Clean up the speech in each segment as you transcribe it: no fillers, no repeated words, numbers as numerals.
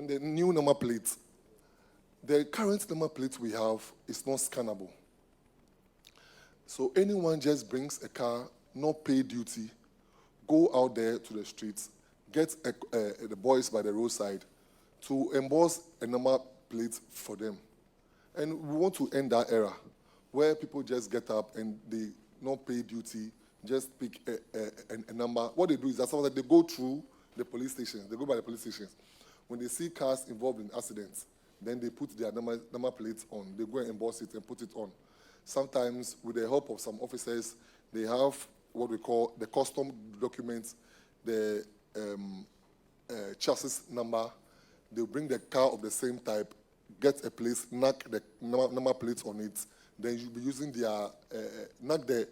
And the new number plate. The current number plate we have is not scannable. So anyone just brings a car, not pay duty, go out there to the streets, get the boys by the roadside to emboss a number plate for them. And we want to end that era where people just get up and they not pay duty, just pick a number. What they do is that they go through the police stations. They go by the police stations. When they see cars involved in accidents, then they put their number plates on. They go and emboss it and put it on. Sometimes, with the help of some officers, they have what we call the custom documents, the chassis number. They bring the car of the same type, get a place, knock the number plates on it. Then you'll be using their, knock the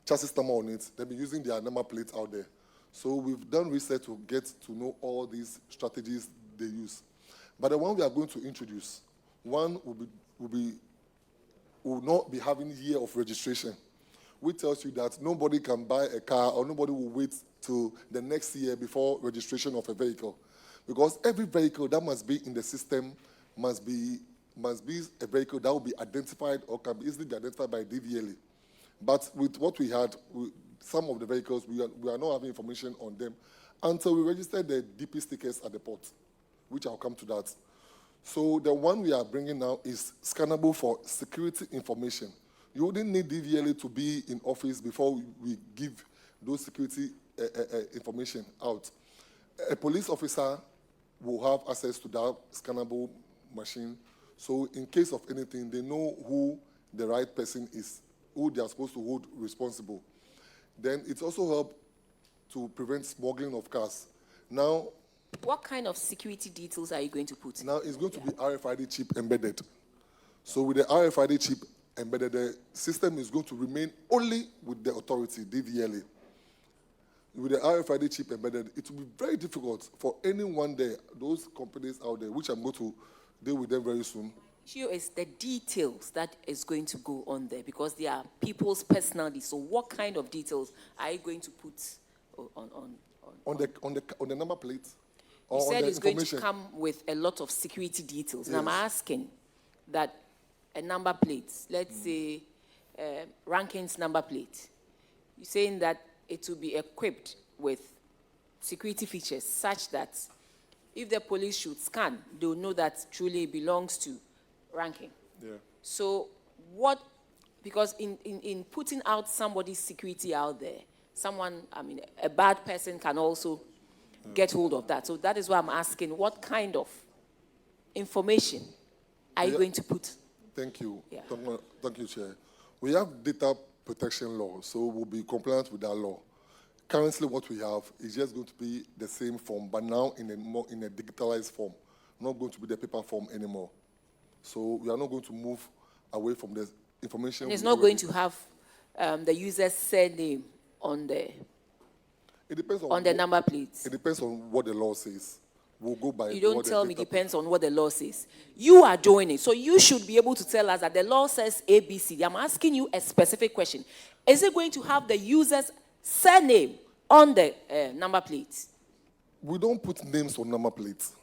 chassis number on it. They'll be using their number plates out there. So we've done research to get to know all these strategies they use. But the one we are going to introduce, one will not be having year of registration, which tells you that nobody can buy a car or nobody will wait till the next year before registration of a vehicle. Because every vehicle that must be in the system must be a vehicle that will be identified or can be easily identified by DVLA. But with what we had, some of the vehicles, we are not having information on them until we register the DP stickers at the port, which I'll come to that. So the one we are bringing now is scannable for security information. You wouldn't need DVLA to be in office before we give those security information out. A police officer will have access to that scannable machine. So in case of anything, they know who the right person is, who they are supposed to hold responsible. Then it also helps to prevent smuggling of cars. Now, what kind of security details are you going to put? Now it's going to be RFID chip embedded. So with the RFID chip embedded, the system is going to remain only with the authority, DVLA. With the RFID chip embedded, it will be very difficult for anyone there, those companies out there, which I'm going to deal with them very soon. Issue is the details that is going to go on there because they are people's personality. So what kind of details are you going to put on the number plate? You said it's going to come with a lot of security details. Yes. And I'm asking that a number plate, let's say Rankin's number plate, you're saying that it will be equipped with security features such that if the police should scan, they'll know that truly it belongs to Rankin. Yeah. So what, because in putting out somebody's security out there, a bad person can also get hold of that. So that is why I'm asking, what kind of information are you going to put? Thank you. Yeah. Thank you, Chair. We have data protection law, so we'll be compliant with that law. Currently, what we have is just going to be the same form, but now in a digitalized form, not going to be the paper form anymore. So we are not going to move away from the information. And it's not going to have the user's surname on the number plates. It depends on what the law says. We'll go by. You don't tell me depends on what the law says. You are doing it, so you should be able to tell us that the law says ABC. I'm asking you a specific question. Is it going to have the user's surname on the number plates? We don't put names on number plates.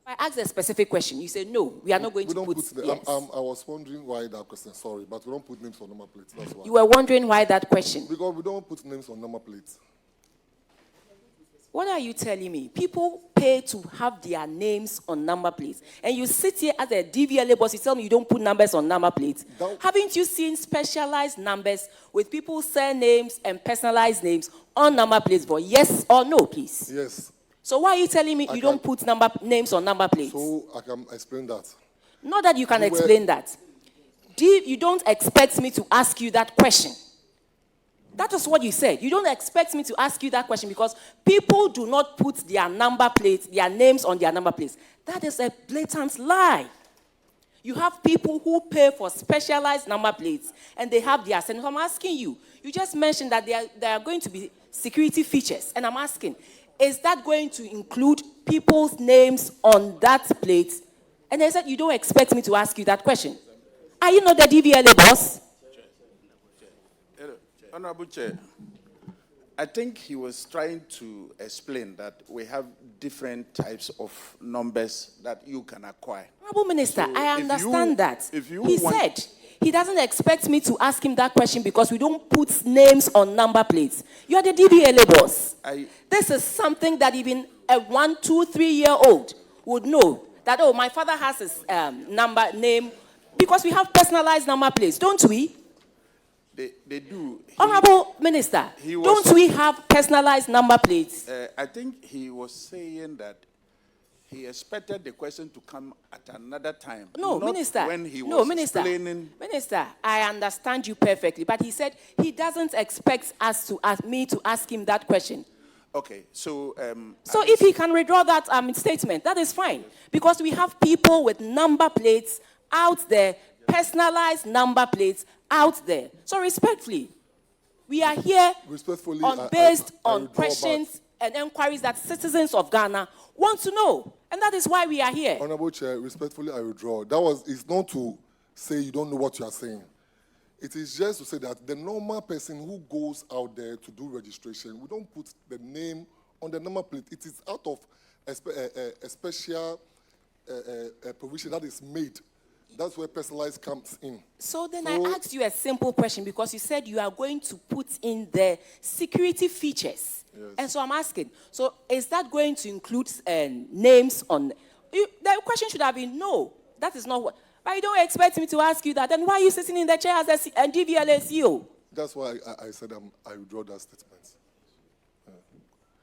I asked a specific question. You said, no, we are not going to put yes. I was wondering why that question, sorry, but we don't put names on number plates, that's why. You were wondering why that question? Because we don't put names on number plates. What are you telling me? People pay to have their names on number plates. And you sit here as a DVLA boss, you tell me you don't put numbers on number plates. Haven't you seen specialized numbers with people's surnames and personalized names on number plates? For yes or no, please? Yes. So why are you telling me you don't put names on number plates? So I can explain that. Not that you can explain that. You don't expect me to ask you that question. That is what you said. You don't expect me to ask you that question because people do not put their number plates, their names on their number plates. That is a blatant lie. You have people who pay for specialized number plates and they have their surname. I'm asking you, you just mentioned that there are going to be security features. And I'm asking, is that going to include people's names on that plate? And I said, you don't expect me to ask you that question. Are you not the DVLA boss? Honorable Chair, I think he was trying to explain that we have different types of numbers that you can acquire. Honorable Minister, So I understand that. If you He said he doesn't expect me to ask him that question because we don't put names on number plates. You are the DVLA boss. This is something that even a 1, 2, 3-year-old would know. That, oh, my father has his name, because we have personalized number plates, don't we? They do. Honorable Minister, don't we have personalized number plates? I think he was saying that he expected the question to come at another time. No, not Minister. When he no, was Minister. explaining. Minister, I understand you perfectly, but he said he doesn't expect me to ask him that question. Okay, so... so if he can withdraw that statement, that is fine. Because we have people with number plates out there, personalized number plates out there. So respectfully, we are here based on questions and inquiries that citizens of Ghana want to know. And that is why we are here. Honorable Chair, respectfully, I withdraw. It's not to say you don't know what you are saying. It is just to say that the normal person who goes out there to do registration, we don't put the name on the number plate. It is out of a special provision that is made. That's where personalized comes in. So then I asked you a simple question because you said you are going to put in the security features. Yes. And so I'm asking, so is that going to include names on... The question should have been, no, that is not what... But you don't expect me to ask you that. Then why are you sitting in the chair as a DVLA CEO? That's why I said I withdraw that statement. Yeah.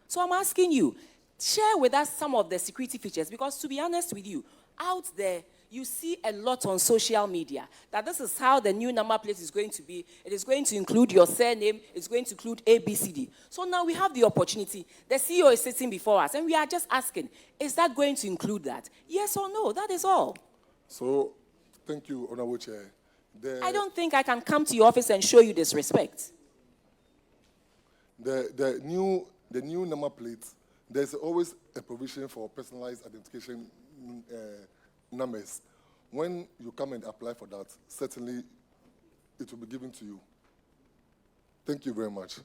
So I'm asking you, share with us some of the security features, because to be honest with you, out there, you see a lot on social media that this is how the new number plate is going to be. It is going to include your surname. It's going to include ABCD. So now we have the opportunity. The CEO is sitting before us, and we are just asking, is that going to include that? Yes or no? That is all. So, thank you, Honorable Chair. I don't think I can come to your office and show you disrespect. The new number plates, there's always a provision for personalized identification numbers. When you come and apply for that, certainly it will be given to you. Thank you very much.